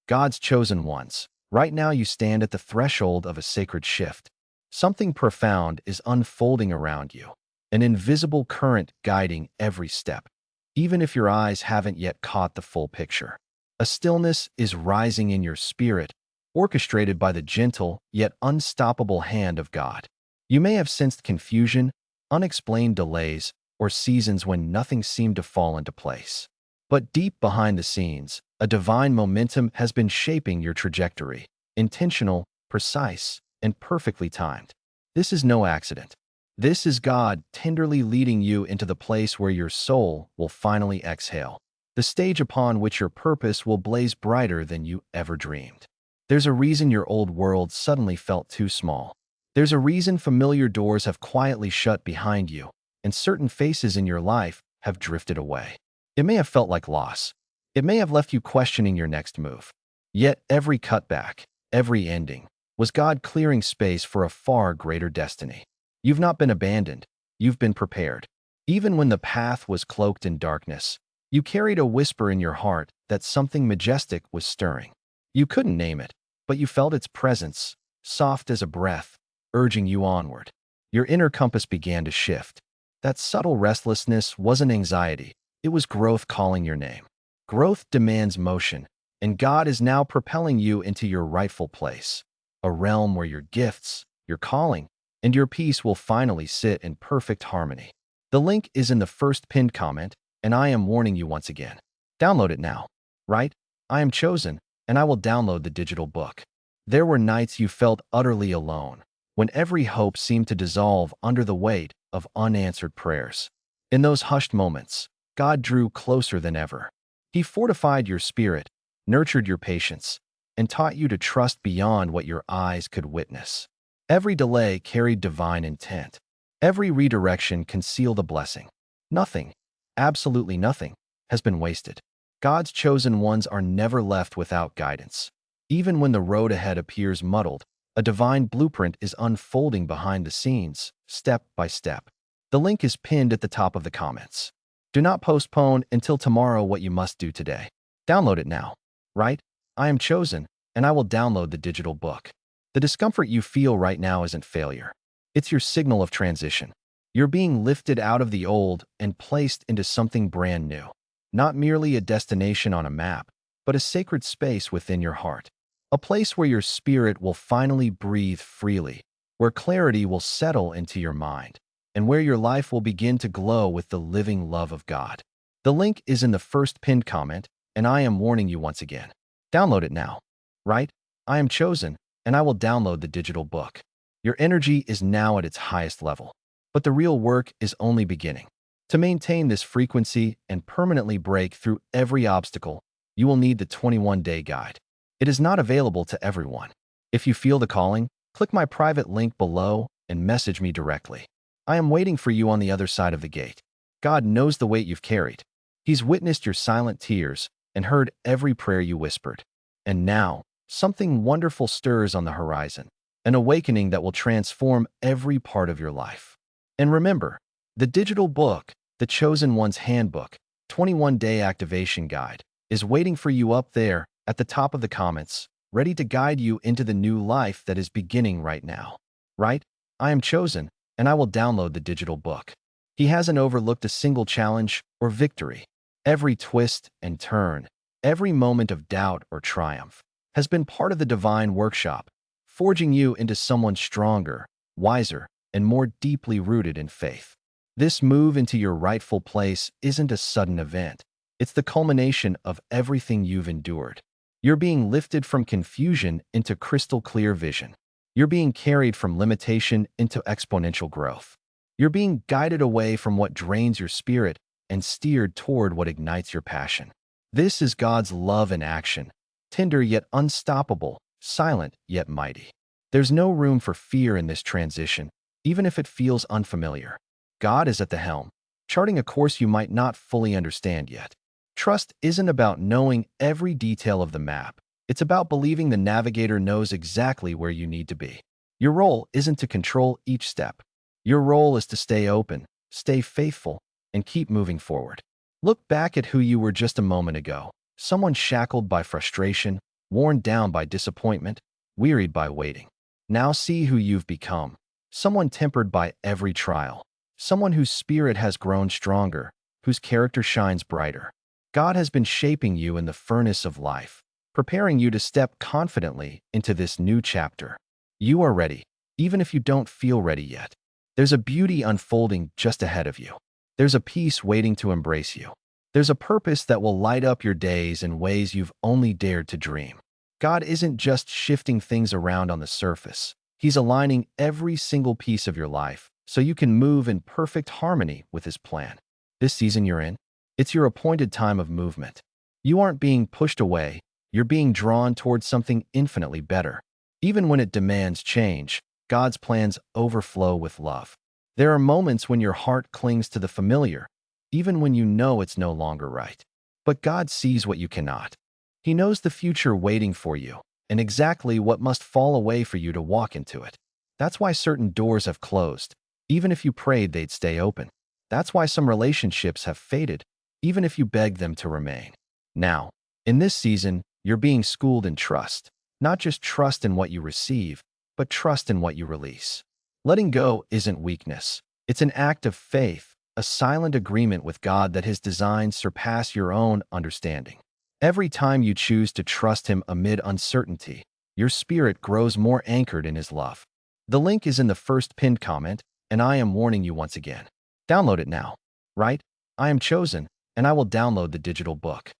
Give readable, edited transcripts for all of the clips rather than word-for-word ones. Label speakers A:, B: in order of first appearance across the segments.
A: God's chosen ones. Right now you stand at the threshold of a sacred shift. Something profound is unfolding around you, an invisible current guiding every step, even if your eyes haven't yet caught the full picture. A stillness is rising in your spirit, orchestrated by the gentle yet unstoppable hand of God. You may have sensed confusion, unexplained delays, or seasons when nothing seemed to fall into place. But deep behind the scenes, a divine momentum has been shaping your trajectory, intentional, precise, and perfectly timed. This is no accident. This is God tenderly leading you into the place where your soul will finally exhale, the stage upon which your purpose will blaze brighter than you ever dreamed. There's a reason your old world suddenly felt too small. There's a reason familiar doors have quietly shut behind you, and certain faces in your life have drifted away. It may have felt like loss. It may have left you questioning your next move. Yet every cutback, every ending, was God clearing space for a far greater destiny. You've not been abandoned. You've been prepared. Even when the path was cloaked in darkness, you carried a whisper in your heart that something majestic was stirring. You couldn't name it, but you felt its presence, soft as a breath, urging you onward. Your inner compass began to shift. That subtle restlessness wasn't anxiety. It was growth calling your name. Growth demands motion, and God is now propelling you into your rightful place, a realm where your gifts, your calling, and your peace will finally sit in perfect harmony. The link is in the first pinned comment, and I am warning you once again. Download it now. Right? I am chosen, and I will download the digital book. There were nights you felt utterly alone, when every hope seemed to dissolve under the weight of unanswered prayers. In those hushed moments, God drew closer than ever. He fortified your spirit, nurtured your patience, and taught you to trust beyond what your eyes could witness. Every delay carried divine intent. Every redirection concealed a blessing. Nothing, absolutely nothing, has been wasted. God's chosen ones are never left without guidance. Even when the road ahead appears muddled, a divine blueprint is unfolding behind the scenes, step by step. The link is pinned at the top of the comments. Do not postpone until tomorrow what you must do today. Download it now. Right? I am chosen, and I will download the digital book. The discomfort you feel right now isn't failure. It's your signal of transition. You're being lifted out of the old and placed into something brand new. Not merely a destination on a map, but a sacred space within your heart. A place where your spirit will finally breathe freely, where clarity will settle into your mind, and where your life will begin to glow with the living love of God. The link is in the first pinned comment, and I am warning you once again. Download it now. Right? I am chosen, and I will download the digital book. Your energy is now at its highest level, but the real work is only beginning. To maintain this frequency and permanently break through every obstacle, you will need the 21-day guide. It is not available to everyone. If you feel the calling, click my private link below and message me directly. I am waiting for you on the other side of the gate. God knows the weight you've carried. He's witnessed your silent tears and heard every prayer you whispered. And now, something wonderful stirs on the horizon, an awakening that will transform every part of your life. And remember, the digital book, The Chosen One's Handbook, 21-Day Activation Guide, is waiting for you up there at the top of the comments, ready to guide you into the new life that is beginning right now. Right? I am chosen, and I will download the digital book. He hasn't overlooked a single challenge or victory. Every twist and turn, every moment of doubt or triumph, has been part of the divine workshop, forging you into someone stronger, wiser, and more deeply rooted in faith. This move into your rightful place isn't a sudden event. It's the culmination of everything you've endured. You're being lifted from confusion into crystal clear vision. You're being carried from limitation into exponential growth. You're being guided away from what drains your spirit and steered toward what ignites your passion. This is God's love in action, tender yet unstoppable, silent yet mighty. There's no room for fear in this transition, even if it feels unfamiliar. God is at the helm, charting a course you might not fully understand yet. Trust isn't about knowing every detail of the map. It's about believing the navigator knows exactly where you need to be. Your role isn't to control each step. Your role is to stay open, stay faithful, and keep moving forward. Look back at who you were just a moment ago, someone shackled by frustration, worn down by disappointment, wearied by waiting. Now see who you've become. Someone tempered by every trial. Someone whose spirit has grown stronger, whose character shines brighter. God has been shaping you in the furnace of life, preparing you to step confidently into this new chapter. You are ready, even if you don't feel ready yet. There's a beauty unfolding just ahead of you. There's a peace waiting to embrace you. There's a purpose that will light up your days in ways you've only dared to dream. God isn't just shifting things around on the surface. He's aligning every single piece of your life so you can move in perfect harmony with His plan. This season you're in, it's your appointed time of movement. You aren't being pushed away, you're being drawn towards something infinitely better. Even when it demands change, God's plans overflow with love. There are moments when your heart clings to the familiar, even when you know it's no longer right. But God sees what you cannot. He knows the future waiting for you and exactly what must fall away for you to walk into it. That's why certain doors have closed, even if you prayed they'd stay open. That's why some relationships have faded, even if you begged them to remain. Now, in this season, you're being schooled in trust. Not just trust in what you receive, but trust in what you release. Letting go isn't weakness. It's an act of faith, a silent agreement with God that His designs surpass your own understanding. Every time you choose to trust Him amid uncertainty, your spirit grows more anchored in His love. The link is in the first pinned comment, and I am warning you once again. Download it now. Right? I am chosen, and I will download the digital book.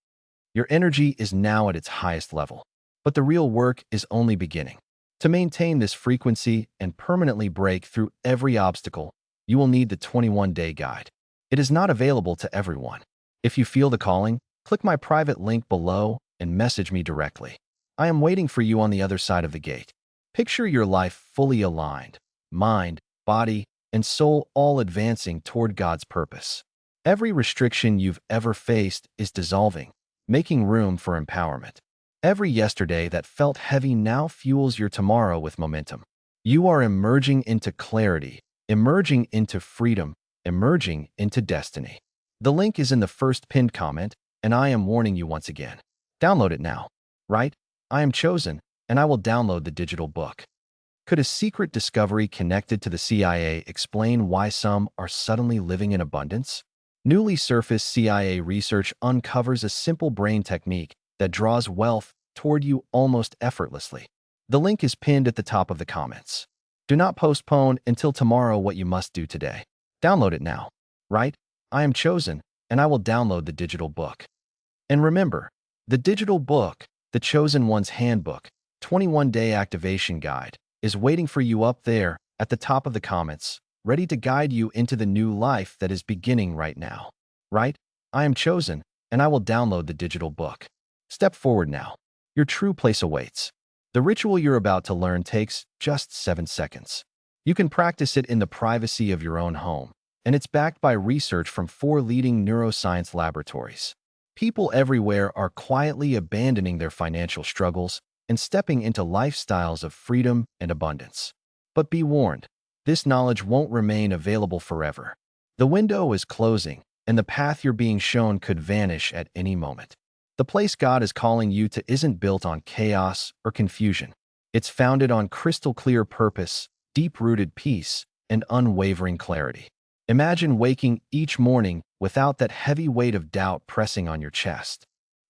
A: Your energy is now at its highest level, but the real work is only beginning. To maintain this frequency and permanently break through every obstacle, you will need the 21-day guide. It is not available to everyone. If you feel the calling, click my private link below and message me directly. I am waiting for you on the other side of the gate. Picture your life fully aligned, mind, body, and soul all advancing toward God's purpose. Every restriction you've ever faced is dissolving, making room for empowerment. Every yesterday that felt heavy now fuels your tomorrow with momentum. You are emerging into clarity, emerging into freedom, emerging into destiny. The link is in the first pinned comment, and I am warning you once again. Download it now. Right? I am chosen, and I will download the digital book. Could a secret discovery connected to the CIA explain why some are suddenly living in abundance? Newly surfaced CIA research uncovers a simple brain technique that draws wealth toward you almost effortlessly. The link is pinned at the top of the comments. Do not postpone until tomorrow what you must do today. Download it now. Right? I am chosen, and I will download the digital book. And remember, the digital book, The Chosen One's Handbook, 21-Day Activation Guide, is waiting for you up there at the top of the comments, ready to guide you into the new life that is beginning right now. Right? I am chosen, and I will download the digital book. Step forward now. Your true place awaits. The ritual you're about to learn takes just 7 seconds. You can practice it in the privacy of your own home, and it's backed by research from 4 leading neuroscience laboratories. People everywhere are quietly abandoning their financial struggles and stepping into lifestyles of freedom and abundance. But be warned, this knowledge won't remain available forever. The window is closing, and the path you're being shown could vanish at any moment. The place God is calling you to isn't built on chaos or confusion. It's founded on crystal-clear purpose, deep-rooted peace, and unwavering clarity. Imagine waking each morning without that heavy weight of doubt pressing on your chest.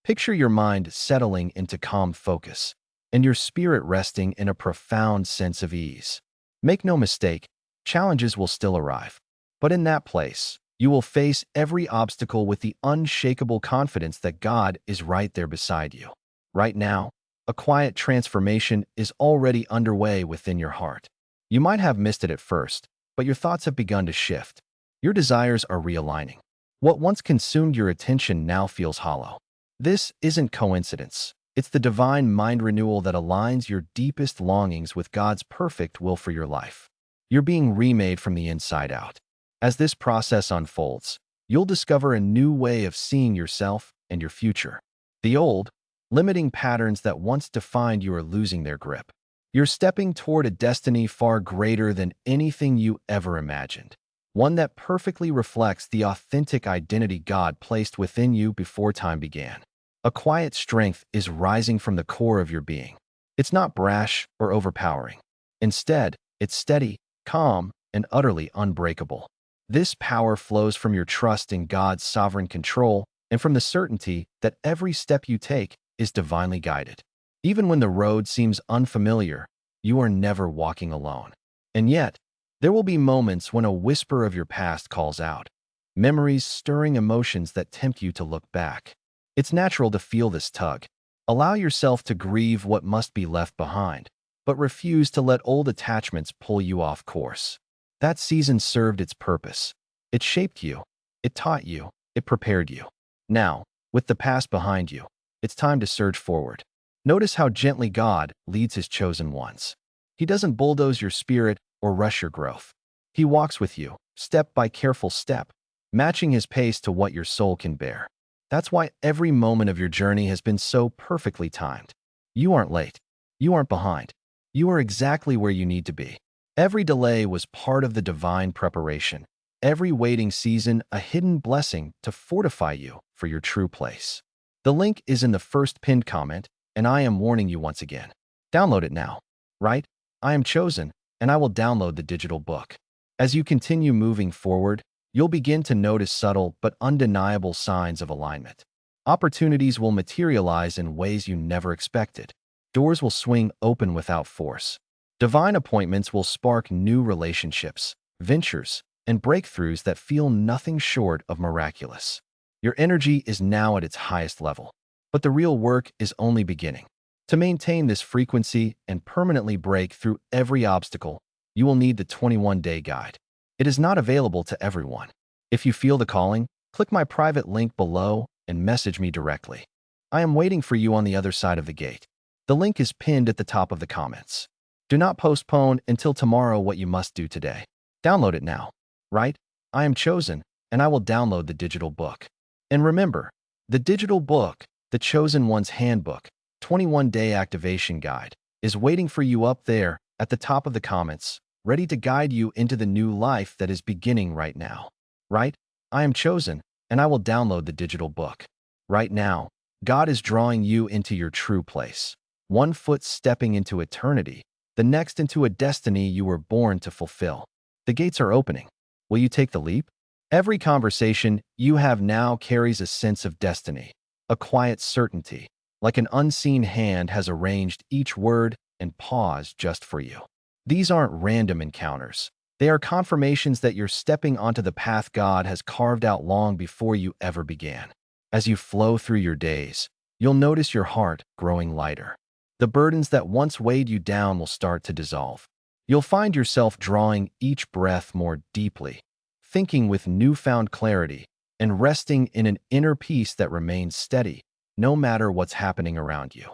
A: Picture your mind settling into calm focus, and your spirit resting in a profound sense of ease. Make no mistake, challenges will still arrive. But in that place, you will face every obstacle with the unshakable confidence that God is right there beside you. Right now, a quiet transformation is already underway within your heart. You might have missed it at first, but your thoughts have begun to shift. Your desires are realigning. What once consumed your attention now feels hollow. This isn't coincidence. It's the divine mind renewal that aligns your deepest longings with God's perfect will for your life. You're being remade from the inside out. As this process unfolds, you'll discover a new way of seeing yourself and your future. The old, limiting patterns that once defined you are losing their grip. You're stepping toward a destiny far greater than anything you ever imagined. One that perfectly reflects the authentic identity God placed within you before time began. A quiet strength is rising from the core of your being. It's not brash or overpowering. Instead, it's steady, calm, and utterly unbreakable. This power flows from your trust in God's sovereign control and from the certainty that every step you take is divinely guided. Even when the road seems unfamiliar, you are never walking alone. And yet, there will be moments when a whisper of your past calls out, memories stirring emotions that tempt you to look back. It's natural to feel this tug. Allow yourself to grieve what must be left behind, but refuse to let old attachments pull you off course. That season served its purpose. It shaped you, it taught you, it prepared you. Now, with the past behind you, it's time to surge forward. Notice how gently God leads his chosen ones. He doesn't bulldoze your spirit or rush your growth. He walks with you, step by careful step, matching his pace to what your soul can bear. That's why every moment of your journey has been so perfectly timed. You aren't late. You aren't behind. You are exactly where you need to be. Every delay was part of the divine preparation. Every waiting season, a hidden blessing to fortify you for your true place. The link is in the first pinned comment, and I am warning you once again. Download it now. Right? I am chosen, and I will download the digital book. As you continue moving forward, you'll begin to notice subtle but undeniable signs of alignment. Opportunities will materialize in ways you never expected. Doors will swing open without force. Divine appointments will spark new relationships, ventures, and breakthroughs that feel nothing short of miraculous. Your energy is now at its highest level, but the real work is only beginning. To maintain this frequency and permanently break through every obstacle, you will need the 21-day guide. It is not available to everyone. If you feel the calling, click my private link below and message me directly. I am waiting for you on the other side of the gate. The link is pinned at the top of the comments. Do not postpone until tomorrow what you must do today. Download it now. Right? I am chosen, and I will download the digital book. And remember, the digital book, the Chosen One's Handbook, 21-Day Activation Guide, is waiting for you up there at the top of the comments, ready to guide you into the new life that is beginning right now. Right? I am chosen, and I will download the digital book. Right now, God is drawing you into your true place. One foot stepping into eternity, the next into a destiny you were born to fulfill. The gates are opening. Will you take the leap? Every conversation you have now carries a sense of destiny, a quiet certainty, like an unseen hand has arranged each word and pause just for you. These aren't random encounters. They are confirmations that you're stepping onto the path God has carved out long before you ever began. As you flow through your days, you'll notice your heart growing lighter. The burdens that once weighed you down will start to dissolve. You'll find yourself drawing each breath more deeply, thinking with newfound clarity, and resting in an inner peace that remains steady, no matter what's happening around you.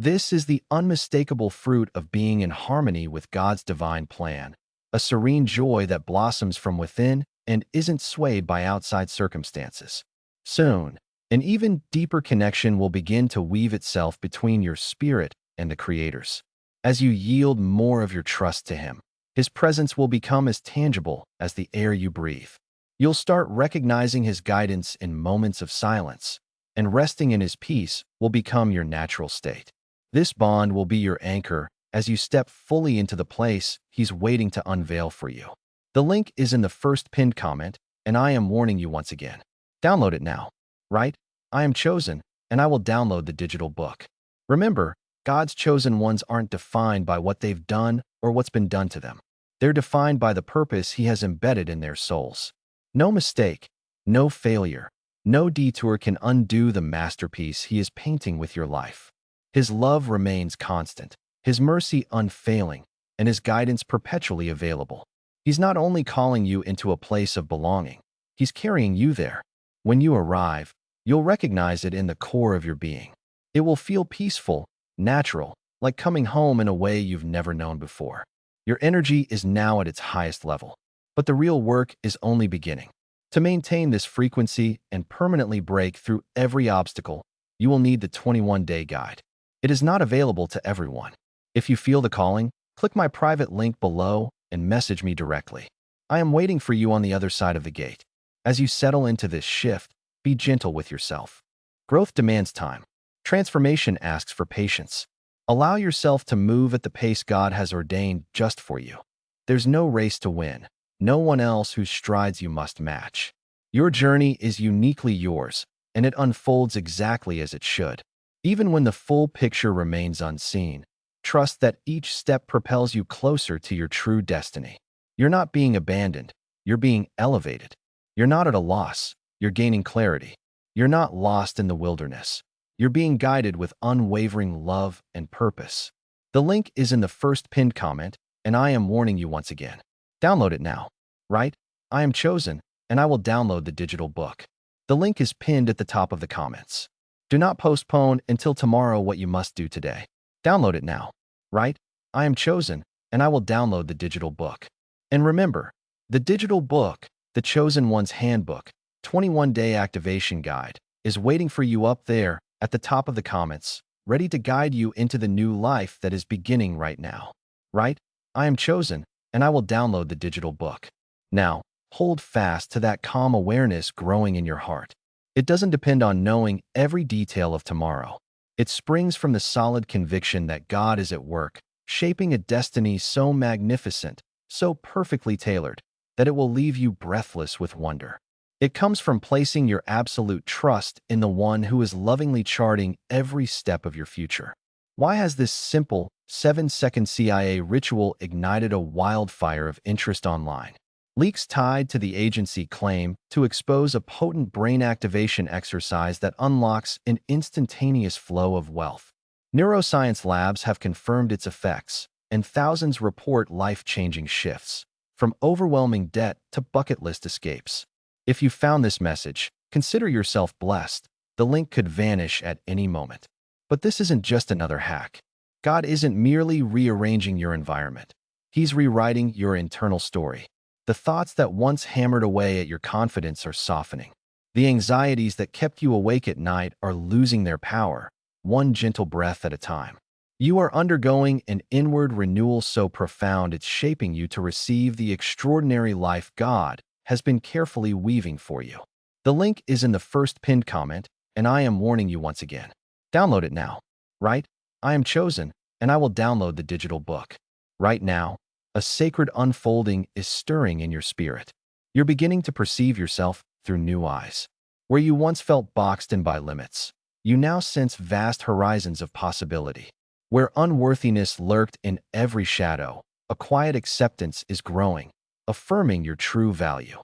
A: This is the unmistakable fruit of being in harmony with God's divine plan, a serene joy that blossoms from within and isn't swayed by outside circumstances. Soon, an even deeper connection will begin to weave itself between your spirit and the Creator's. As you yield more of your trust to Him, His presence will become as tangible as the air you breathe. You'll start recognizing His guidance in moments of silence, and resting in His peace will become your natural state. This bond will be your anchor as you step fully into the place He's waiting to unveil for you. The link is in the first pinned comment, and I am warning you once again. Download it now. Right? I am chosen, and I will download the digital book. Remember, God's chosen ones aren't defined by what they've done or what's been done to them. They're defined by the purpose He has embedded in their souls. No mistake, no failure, no detour can undo the masterpiece He is painting with your life. His love remains constant, His mercy unfailing, and His guidance perpetually available. He's not only calling you into a place of belonging, He's carrying you there. When you arrive, you'll recognize it in the core of your being. It will feel peaceful, natural, like coming home in a way you've never known before. Your energy is now at its highest level, but the real work is only beginning. To maintain this frequency and permanently break through every obstacle, you will need the 21-day guide. It is not available to everyone. If you feel the calling, click my private link below and message me directly. I am waiting for you on the other side of the gate. As you settle into this shift, be gentle with yourself. Growth demands time. Transformation asks for patience. Allow yourself to move at the pace God has ordained just for you. There's no race to win, no one else whose strides you must match. Your journey is uniquely yours, and it unfolds exactly as it should. Even when the full picture remains unseen, trust that each step propels you closer to your true destiny. You're not being abandoned, you're being elevated. You're not at a loss, you're gaining clarity. You're not lost in the wilderness. You're being guided with unwavering love and purpose. The link is in the first pinned comment, and I am warning you once again. Download it now. Right? I am chosen, and I will download the digital book. The link is pinned at the top of the comments. Do not postpone until tomorrow what you must do today. Download it now. Right? I am chosen, and I will download the digital book. And remember, the digital book, The Chosen One's Handbook, 21-Day Activation Guide, is waiting for you up there at the top of the comments, ready to guide you into the new life that is beginning right now. Right? I am chosen, and I will download the digital book. Now, hold fast to that calm awareness growing in your heart. It doesn't depend on knowing every detail of tomorrow. It springs from the solid conviction that God is at work, shaping a destiny so magnificent, so perfectly tailored, that it will leave you breathless with wonder. It comes from placing your absolute trust in the one who is lovingly charting every step of your future. Why has this simple, 7-second CIA ritual ignited a wildfire of interest online? Leaks tied to the agency claim to expose a potent brain activation exercise that unlocks an instantaneous flow of wealth. Neuroscience labs have confirmed its effects, and thousands report life-changing shifts, from overwhelming debt to bucket list escapes. If you found this message, consider yourself blessed. The link could vanish at any moment. But this isn't just another hack. God isn't merely rearranging your environment. He's rewriting your internal story. The thoughts that once hammered away at your confidence are softening. The anxieties that kept you awake at night are losing their power, one gentle breath at a time. You are undergoing an inward renewal so profound it's shaping you to receive the extraordinary life God has been carefully weaving for you. The link is in the first pinned comment, and I am warning you once again. Download it now. Right? I am chosen, and I will download the digital book. Right now, a sacred unfolding is stirring in your spirit. You're beginning to perceive yourself through new eyes. Where you once felt boxed in by limits, you now sense vast horizons of possibility. Where unworthiness lurked in every shadow, a quiet acceptance is growing, affirming your true value.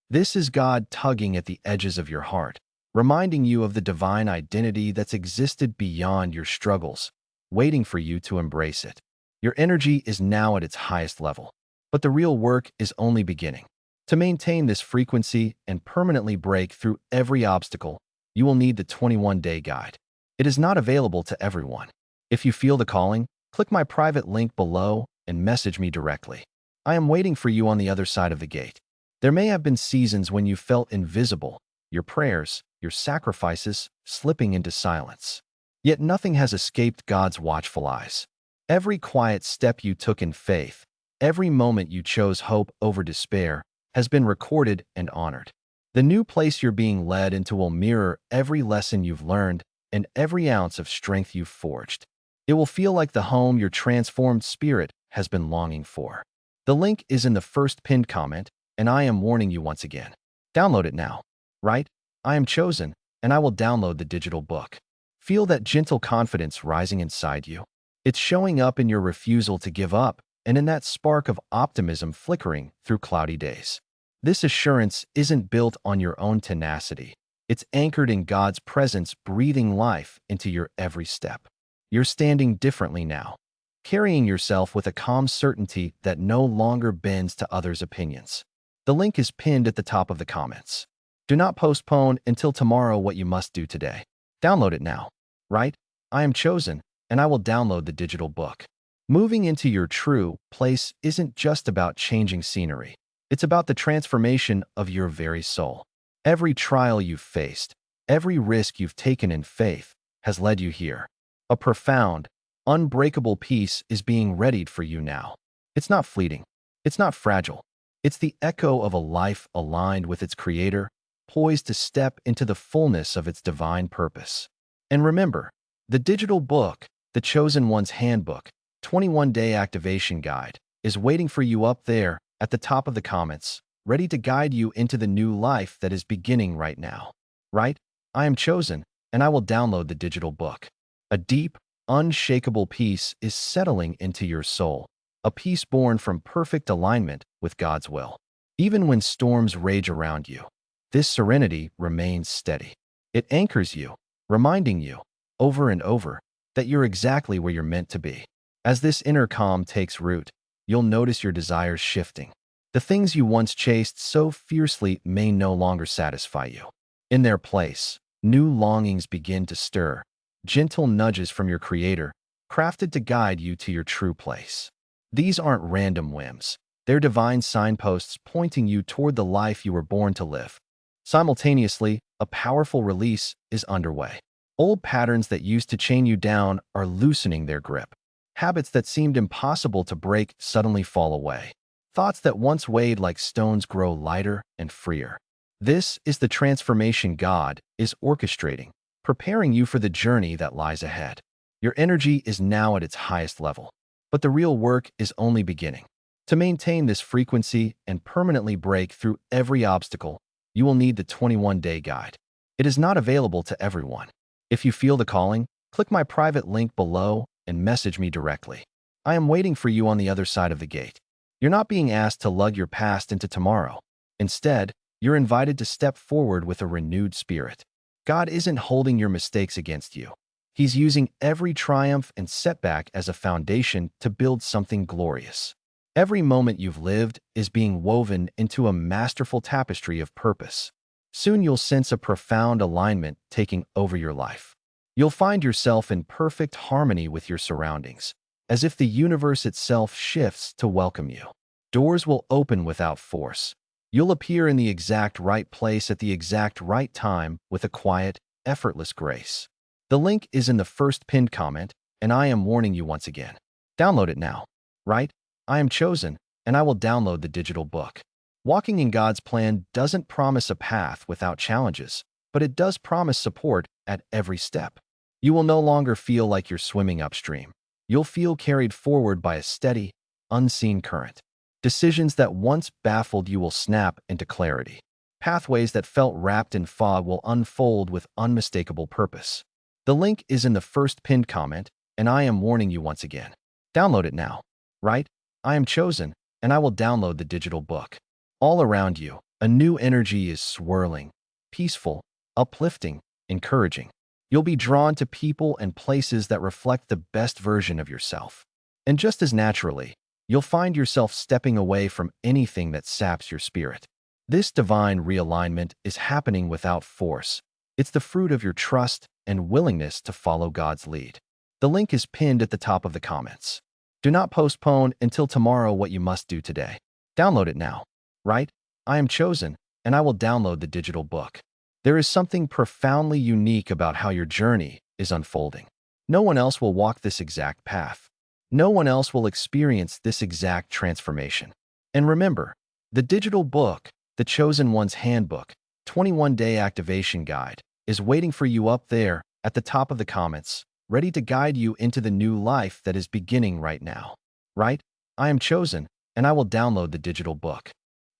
A: This is God tugging at the edges of your heart, reminding you of the divine identity that's existed beyond your struggles, waiting for you to embrace it. Your energy is now at its highest level, but the real work is only beginning. To maintain this frequency and permanently break through every obstacle, you will need the 21-day guide. It is not available to everyone. If you feel the calling, click my private link below and message me directly. I am waiting for you on the other side of the gate. There may have been seasons when you felt invisible, your prayers, your sacrifices slipping into silence. Yet nothing has escaped God's watchful eyes. Every quiet step you took in faith, every moment you chose hope over despair, has been recorded and honored. The new place you're being led into will mirror every lesson you've learned and every ounce of strength you've forged. It will feel like the home your transformed spirit has been longing for. The link is in the first pinned comment, and I am warning you once again. Download it now. Right? I am chosen, and I will download the digital book. Feel that gentle confidence rising inside you. It's showing up in your refusal to give up and in that spark of optimism flickering through cloudy days. This assurance isn't built on your own tenacity. It's anchored in God's presence breathing life into your every step. You're standing differently now, carrying yourself with a calm certainty that no longer bends to others' opinions. The link is pinned at the top of the comments. Do not postpone until tomorrow what you must do today. Download it now. Right? I am chosen, and I will download the digital book. Moving into your true place isn't just about changing scenery. It's about the transformation of your very soul. Every trial you've faced, every risk you've taken in faith has led you here. A profound, unbreakable peace is being readied for you now. It's not fleeting. It's not fragile. It's the echo of a life aligned with its creator, poised to step into the fullness of its divine purpose. And remember, The digital book, The Chosen One's Handbook, 21-Day Activation Guide, is waiting for you up there at the top of the comments, ready to guide you into the new life that is beginning right now. Right? I am chosen, and I will download the digital book. A deep, unshakable peace is settling into your soul, a peace born from perfect alignment with God's will. Even when storms rage around you, this serenity remains steady. It anchors you, reminding you, over and over, that you're exactly where you're meant to be. As this inner calm takes root, you'll notice your desires shifting. The things you once chased so fiercely may no longer satisfy you. In their place, new longings begin to stir, gentle nudges from your Creator, crafted to guide you to your true place. These aren't random whims. They're divine signposts pointing you toward the life you were born to live. Simultaneously, a powerful release is underway. Old patterns that used to chain you down are loosening their grip. Habits that seemed impossible to break suddenly fall away. Thoughts that once weighed like stones grow lighter and freer. This is the transformation God is orchestrating, preparing you for the journey that lies ahead. Your energy is now at its highest level, but the real work is only beginning. To maintain this frequency and permanently break through every obstacle, you will need the 21-Day Guide. It is not available to everyone. If you feel the calling, click my private link below and message me directly. I am waiting for you on the other side of the gate. You're not being asked to lug your past into tomorrow. Instead, you're invited to step forward with a renewed spirit. God isn't holding your mistakes against you. He's using every triumph and setback as a foundation to build something glorious. Every moment you've lived is being woven into a masterful tapestry of purpose. Soon you'll sense a profound alignment taking over your life. You'll find yourself in perfect harmony with your surroundings, as if the universe itself shifts to welcome you. Doors will open without force. You'll appear in the exact right place at the exact right time with a quiet, effortless grace. The link is in the first pinned comment, and I am warning you once again. Download it now. Right? I am chosen, and I will download the digital book. Walking in God's plan doesn't promise a path without challenges, but it does promise support at every step. You will no longer feel like you're swimming upstream. You'll feel carried forward by a steady, unseen current. Decisions that once baffled you will snap into clarity. Pathways that felt wrapped in fog will unfold with unmistakable purpose. The link is in the first pinned comment, and I am warning you once again. Download it now. Right? I am chosen, and I will download the digital book. All around you, a new energy is swirling, peaceful, uplifting, encouraging. You'll be drawn to people and places that reflect the best version of yourself. And just as naturally, you'll find yourself stepping away from anything that saps your spirit. This divine realignment is happening without force. It's the fruit of your trust and willingness to follow God's lead. The link is pinned at the top of the comments. Do not postpone until tomorrow what you must do today. Download it now. Right? I am chosen, and I will download the digital book. There is something profoundly unique about how your journey is unfolding. No one else will walk this exact path. No one else will experience this exact transformation. And remember, the digital book, The Chosen One's Handbook, 21-Day Activation Guide, is waiting for you up there at the top of the comments, ready to guide you into the new life that is beginning right now. Right? I am chosen, and I will download the digital book.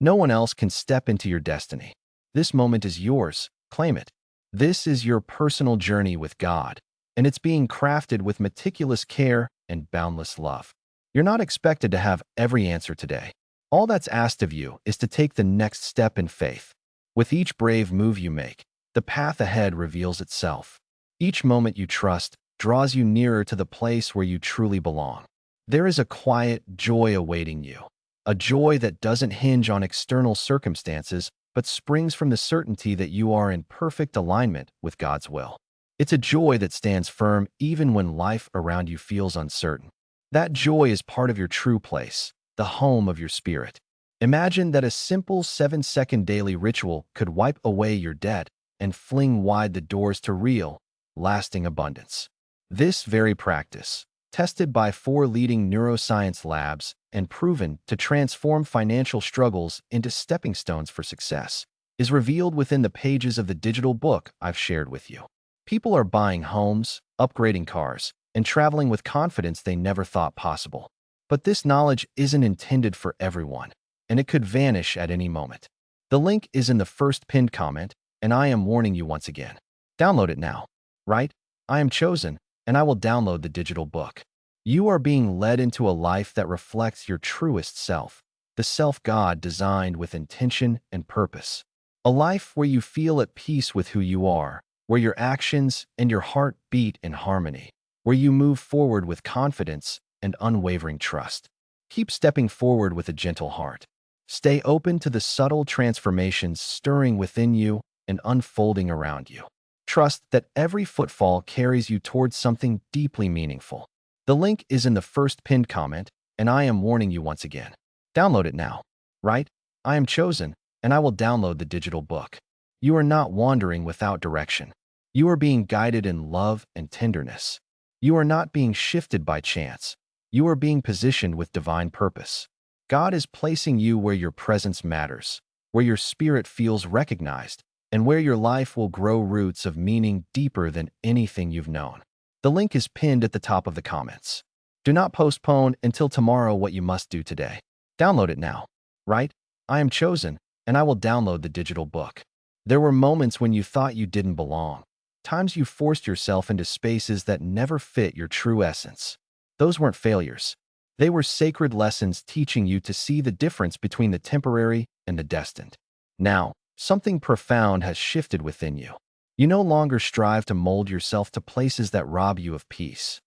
A: No one else can step into your destiny. This moment is yours. Claim it. This is your personal journey with God, and it's being crafted with meticulous care and boundless love. You're not expected to have every answer today. All that's asked of you is to take the next step in faith. With each brave move you make, the path ahead reveals itself. Each moment you trust draws you nearer to the place where you truly belong. There is a quiet joy awaiting you, a joy that doesn't hinge on external circumstances, but springs from the certainty that you are in perfect alignment with God's will. It's a joy that stands firm even when life around you feels uncertain. That joy is part of your true place, the home of your spirit. Imagine that a simple 7-second daily ritual could wipe away your debt and fling wide the doors to real, lasting abundance. This very practice, tested by 4 leading neuroscience labs and proven to transform financial struggles into stepping stones for success, is revealed within the pages of the digital book I've shared with you. People are buying homes, upgrading cars, and traveling with confidence they never thought possible. But this knowledge isn't intended for everyone, and it could vanish at any moment. The link is in the first pinned comment, and I am warning you once again. Download it now. Right? I am chosen, and I will download the digital book. You are being led into a life that reflects your truest self, the self God designed with intention and purpose. A life where you feel at peace with who you are, where your actions and your heart beat in harmony, where you move forward with confidence and unwavering trust. Keep stepping forward with a gentle heart. Stay open to the subtle transformations stirring within you and unfolding around you. Trust that every footfall carries you towards something deeply meaningful. The link is in the first pinned comment, and I am warning you once again. Download it now. Right? I am chosen, and I will download the digital book. You are not wandering without direction. You are being guided in love and tenderness. You are not being shifted by chance. You are being positioned with divine purpose. God is placing you where your presence matters, where your spirit feels recognized, and where your life will grow roots of meaning deeper than anything you've known. The link is pinned at the top of the comments. Do not postpone until tomorrow what you must do today. Download it now. Right? I am chosen, and I will download the digital book. There were moments when you thought you didn't belong. Times you forced yourself into spaces that never fit your true essence. Those weren't failures. They were sacred lessons teaching you to see the difference between the temporary and the destined. Now, something profound has shifted within you. You no longer strive to mold yourself to places that rob you of peace.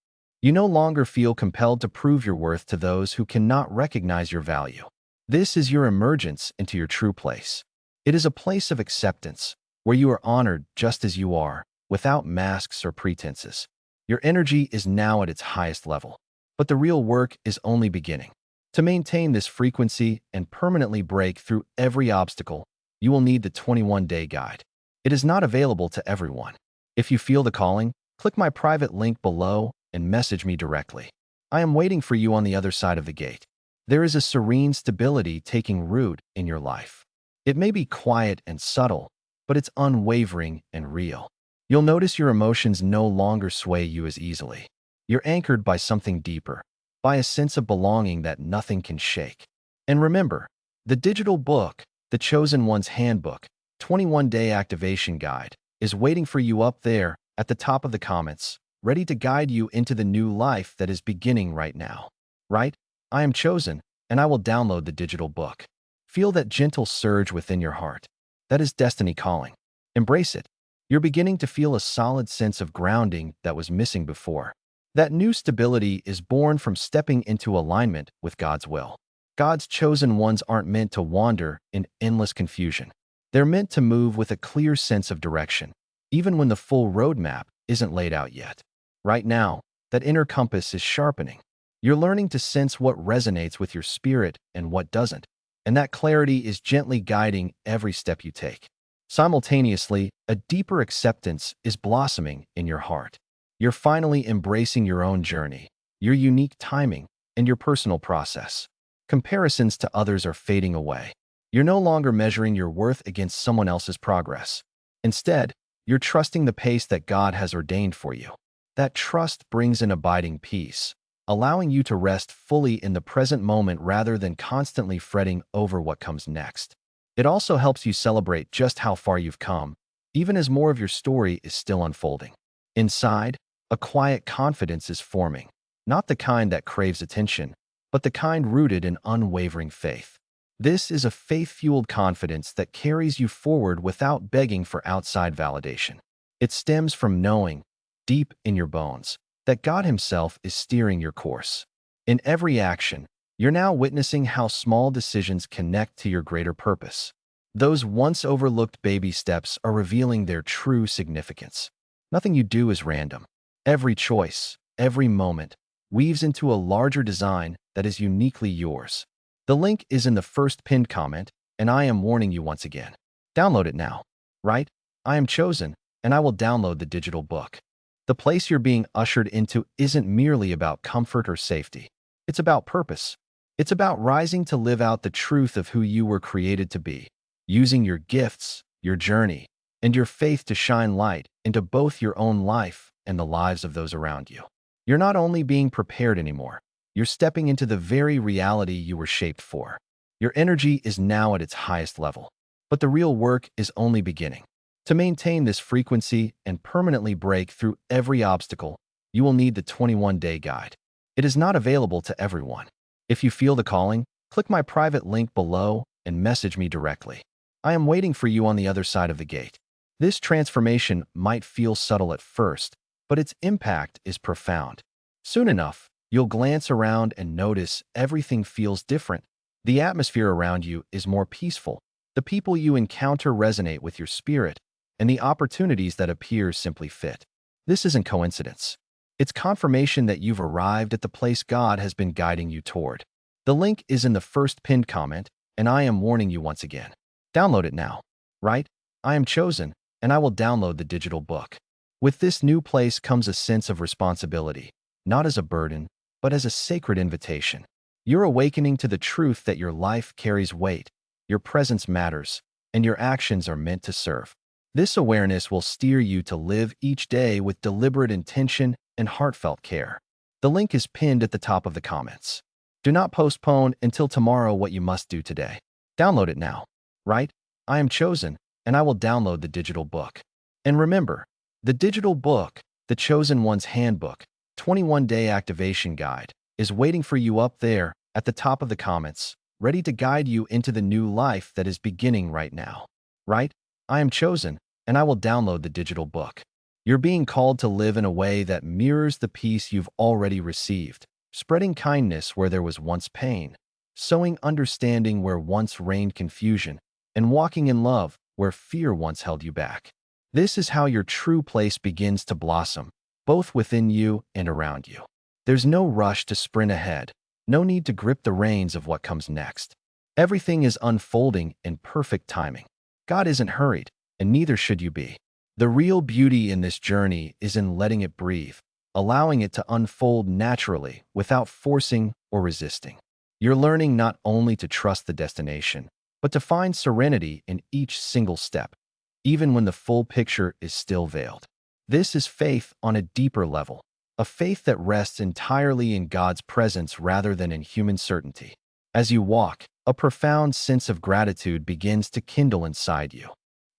A: You no longer feel compelled to prove your worth to those who cannot recognize your value. This is your emergence into your true place. It is a place of acceptance, where you are honored just as you are, without masks or pretenses. Your energy is now at its highest level, but the real work is only beginning. To maintain this frequency and permanently break through every obstacle, you will need the 21-day guide. It is not available to everyone. If you feel the calling, click my private link below and message me directly. I am waiting for you on the other side of the gate. There is a serene stability taking root in your life. It may be quiet and subtle, but it's unwavering and real. You'll notice your emotions no longer sway you as easily. You're anchored by something deeper, by a sense of belonging that nothing can shake. And remember, the digital book, The Chosen One's Handbook, 21-Day Activation Guide, is waiting for you up there at the top of the comments, ready to guide you into the new life that is beginning right now. Right? I am chosen, and I will download the digital book. Feel that gentle surge within your heart. That is destiny calling. Embrace it. You're beginning to feel a solid sense of grounding that was missing before. That new stability is born from stepping into alignment with God's will. God's chosen ones aren't meant to wander in endless confusion. They're meant to move with a clear sense of direction, even when the full roadmap isn't laid out yet. Right now, that inner compass is sharpening. You're learning to sense what resonates with your spirit and what doesn't, and that clarity is gently guiding every step you take. Simultaneously, a deeper acceptance is blossoming in your heart. You're finally embracing your own journey, your unique timing, and your personal process. Comparisons to others are fading away. You're no longer measuring your worth against someone else's progress. Instead, you're trusting the pace that God has ordained for you. That trust brings an abiding peace, allowing you to rest fully in the present moment rather than constantly fretting over what comes next. It also helps you celebrate just how far you've come, even as more of your story is still unfolding. Inside, a quiet confidence is forming, not the kind that craves attention, but the kind rooted in unwavering faith. This is a faith-fueled confidence that carries you forward without begging for outside validation. It stems from knowing, deep in your bones, that God Himself is steering your course. In every action, you're now witnessing how small decisions connect to your greater purpose. Those once overlooked baby steps are revealing their true significance. Nothing you do is random. Every choice, every moment, weaves into a larger design that is uniquely yours. The link is in the first pinned comment, and I am warning you once again. Download it now. Right? I am chosen, and I will download the digital book. The place you're being ushered into isn't merely about comfort or safety. It's about purpose. It's about rising to live out the truth of who you were created to be, using your gifts, your journey, and your faith to shine light into both your own life and the lives of those around you. You're not only being prepared anymore, you're stepping into the very reality you were shaped for. Your energy is now at its highest level, but the real work is only beginning. To maintain this frequency and permanently break through every obstacle, you will need the 21-day guide. It is not available to everyone. If you feel the calling, click my private link below and message me directly. I am waiting for you on the other side of the gate. This transformation might feel subtle at first, but its impact is profound. Soon enough, you'll glance around and notice everything feels different. The atmosphere around you is more peaceful. The people you encounter resonate with your spirit, and the opportunities that appear simply fit. This isn't coincidence. It's confirmation that you've arrived at the place God has been guiding you toward. The link is in the first pinned comment, and I am warning you once again. Download it now. Right? I am chosen, and I will download the digital book. With this new place comes a sense of responsibility, not as a burden, but as a sacred invitation. You're awakening to the truth that your life carries weight, your presence matters, and your actions are meant to serve. This awareness will steer you to live each day with deliberate intention and heartfelt care. The link is pinned at the top of the comments. Do not postpone until tomorrow what you must do today. Download it now. Right? I am chosen, and I will download the digital book. And remember, the digital book, the Chosen One's Handbook, 21-Day Activation Guide, is waiting for you up there at the top of the comments, ready to guide you into the new life that is beginning right now. Right? I am chosen, and I will download the digital book. You're being called to live in a way that mirrors the peace you've already received, spreading kindness where there was once pain, sowing understanding where once reigned confusion, and walking in love where fear once held you back. This is how your true place begins to blossom, both within you and around you. There's no rush to sprint ahead, no need to grip the reins of what comes next. Everything is unfolding in perfect timing. God isn't hurried, and neither should you be. The real beauty in this journey is in letting it breathe, allowing it to unfold naturally without forcing or resisting. You're learning not only to trust the destination, but to find serenity in each single step, even when the full picture is still veiled. This is faith on a deeper level, a faith that rests entirely in God's presence rather than in human certainty. As you walk, a profound sense of gratitude begins to kindle inside you.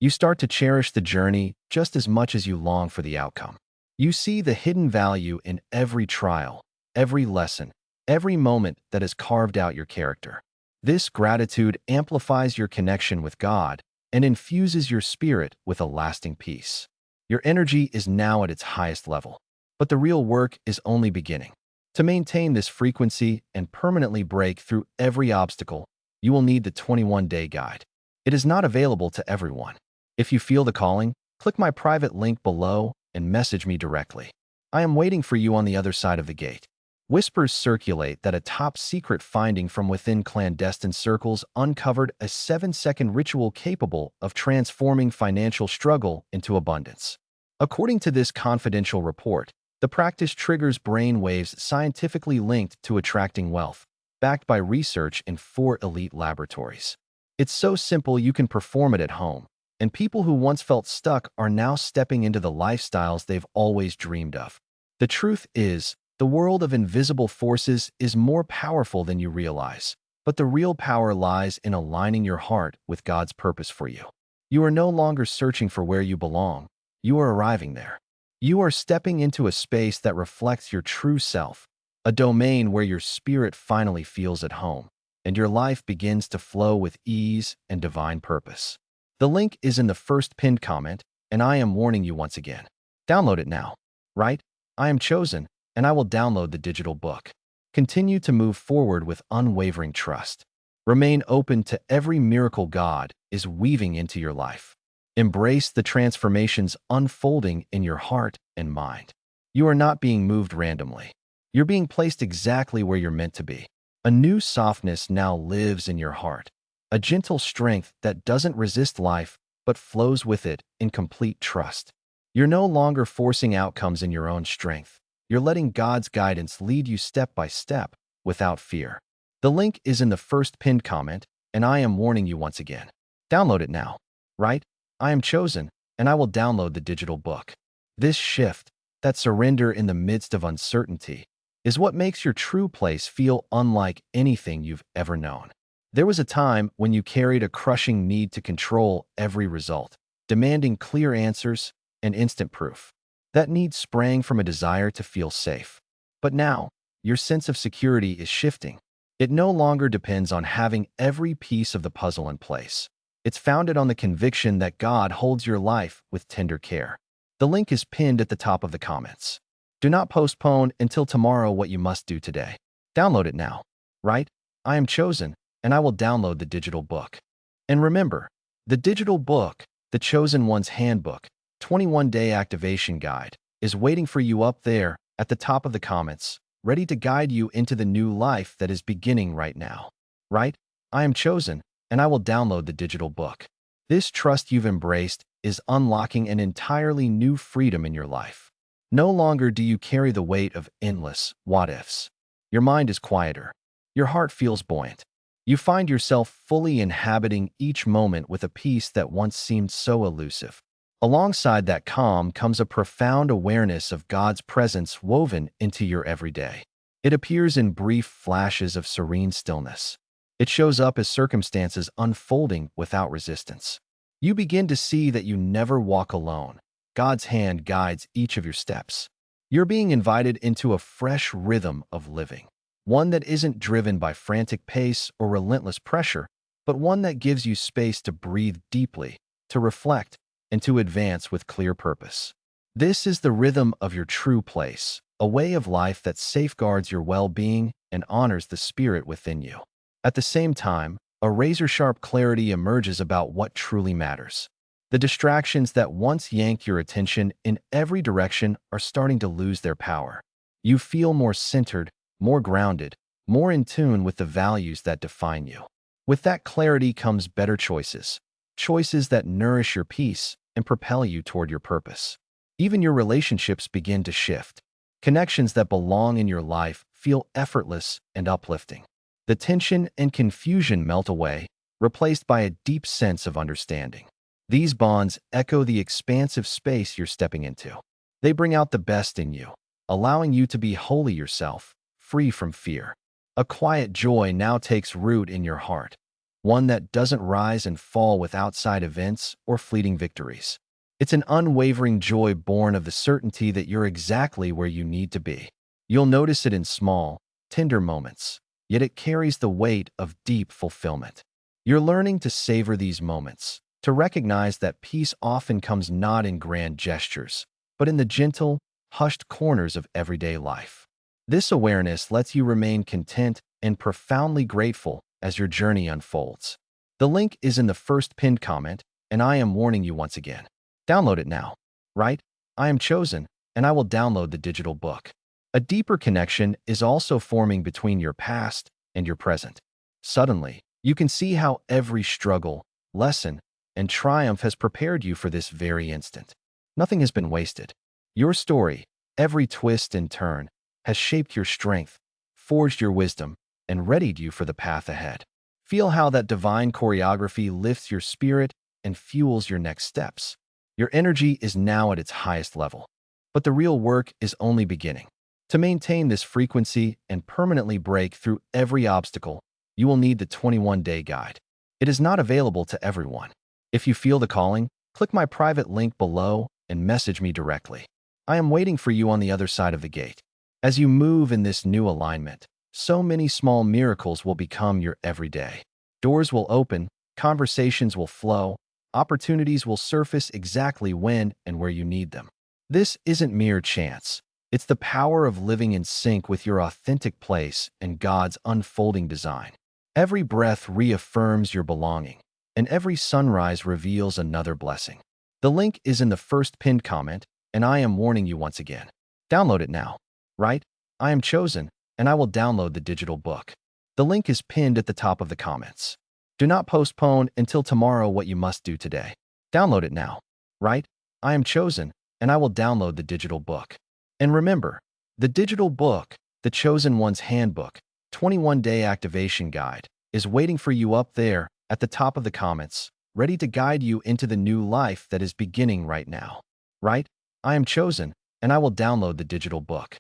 A: You start to cherish the journey just as much as you long for the outcome. You see the hidden value in every trial, every lesson, every moment that has carved out your character. This gratitude amplifies your connection with God and infuses your spirit with a lasting peace. Your energy is now at its highest level, but the real work is only beginning. To maintain this frequency and permanently break through every obstacle, you will need the 21-day guide. It is not available to everyone. If you feel the calling, click my private link below and message me directly. I am waiting for you on the other side of the gate. Whispers circulate that a top-secret finding from within clandestine circles uncovered a 7-second ritual capable of transforming financial struggle into abundance. According to this confidential report, the practice triggers brain waves scientifically linked to attracting wealth, backed by research in 4 elite laboratories. It's so simple you can perform it at home, and people who once felt stuck are now stepping into the lifestyles they've always dreamed of. The truth is, the world of invisible forces is more powerful than you realize, but the real power lies in aligning your heart with God's purpose for you. You are no longer searching for where you belong. You are arriving there. You are stepping into a space that reflects your true self, a domain where your spirit finally feels at home, and your life begins to flow with ease and divine purpose. The link is in the first pinned comment, and I am warning you once again. Download it now. Right? I am chosen, and I will download the digital book. Continue to move forward with unwavering trust. Remain open to every miracle God is weaving into your life. Embrace the transformations unfolding in your heart and mind. You are not being moved randomly. You're being placed exactly where you're meant to be. A new softness now lives in your heart, a gentle strength that doesn't resist life but flows with it in complete trust. You're no longer forcing outcomes in your own strength. You're letting God's guidance lead you step by step without fear. The link is in the first pinned comment, and I am warning you once again. Download it now. Right? I am chosen, and I will download the digital book. This shift, that surrender in the midst of uncertainty, is what makes your true place feel unlike anything you've ever known. There was a time when you carried a crushing need to control every result, demanding clear answers and instant proof. That need sprang from a desire to feel safe. But now, your sense of security is shifting. It no longer depends on having every piece of the puzzle in place. It's founded on the conviction that God holds your life with tender care. The link is pinned at the top of the comments. Do not postpone until tomorrow what you must do today. Download it now. Write, "I am chosen," and I will download the digital book. And remember, the digital book, The Chosen One's Handbook, 21-Day Activation Guide, is waiting for you up there at the top of the comments, ready to guide you into the new life that is beginning right now. Write, "I am chosen," and I will download the digital book. This trust you've embraced is unlocking an entirely new freedom in your life. No longer do you carry the weight of endless what-ifs. Your mind is quieter. Your heart feels buoyant. You find yourself fully inhabiting each moment with a peace that once seemed so elusive. Alongside that calm comes a profound awareness of God's presence woven into your everyday. It appears in brief flashes of serene stillness. It shows up as circumstances unfolding without resistance. You begin to see that you never walk alone. God's hand guides each of your steps. You're being invited into a fresh rhythm of living, one that isn't driven by frantic pace or relentless pressure, but one that gives you space to breathe deeply, to reflect, and to advance with clear purpose. This is the rhythm of your true place, a way of life that safeguards your well-being and honors the spirit within you. At the same time, a razor-sharp clarity emerges about what truly matters. The distractions that once yanked your attention in every direction are starting to lose their power. You feel more centered, more grounded, more in tune with the values that define you. With that clarity comes better choices, choices that nourish your peace and propel you toward your purpose. Even your relationships begin to shift. Connections that belong in your life feel effortless and uplifting. The tension and confusion melt away, replaced by a deep sense of understanding. These bonds echo the expansive space you're stepping into. They bring out the best in you, allowing you to be wholly yourself, free from fear. A quiet joy now takes root in your heart, one that doesn't rise and fall with outside events or fleeting victories. It's an unwavering joy born of the certainty that you're exactly where you need to be. You'll notice it in small, tender moments, yet it carries the weight of deep fulfillment. You're learning to savor these moments, to recognize that peace often comes not in grand gestures, but in the gentle, hushed corners of everyday life. This awareness lets you remain content and profoundly grateful as your journey unfolds. The link is in the first pinned comment, and I am warning you once again. Download it now. Write, "I am chosen," and I will download the digital book. A deeper connection is also forming between your past and your present. Suddenly, you can see how every struggle, lesson, and triumph has prepared you for this very instant. Nothing has been wasted. Your story, every twist and turn, has shaped your strength, forged your wisdom, and readied you for the path ahead. Feel how that divine choreography lifts your spirit and fuels your next steps. Your energy is now at its highest level. But the real work is only beginning. To maintain this frequency and permanently break through every obstacle, you will need the 21-Day Guide. It is not available to everyone. If you feel the calling, click my private link below and message me directly. I am waiting for you on the other side of the gate. As you move in this new alignment, so many small miracles will become your everyday. Doors will open, conversations will flow, opportunities will surface exactly when and where you need them. This isn't mere chance. It's the power of living in sync with your authentic place and God's unfolding design. Every breath reaffirms your belonging, and every sunrise reveals another blessing. The link is in the first pinned comment, and I am warning you once again. Download it now. Write, "I am chosen," and I will download the digital book. The link is pinned at the top of the comments. Do not postpone until tomorrow what you must do today. Download it now. Write, "I am chosen," and I will download the digital book. And remember, the digital book, The Chosen One's Handbook, 21-Day Activation Guide, is waiting for you up there at the top of the comments, ready to guide you into the new life that is beginning right now. Write, "I am chosen," and I will download the digital book.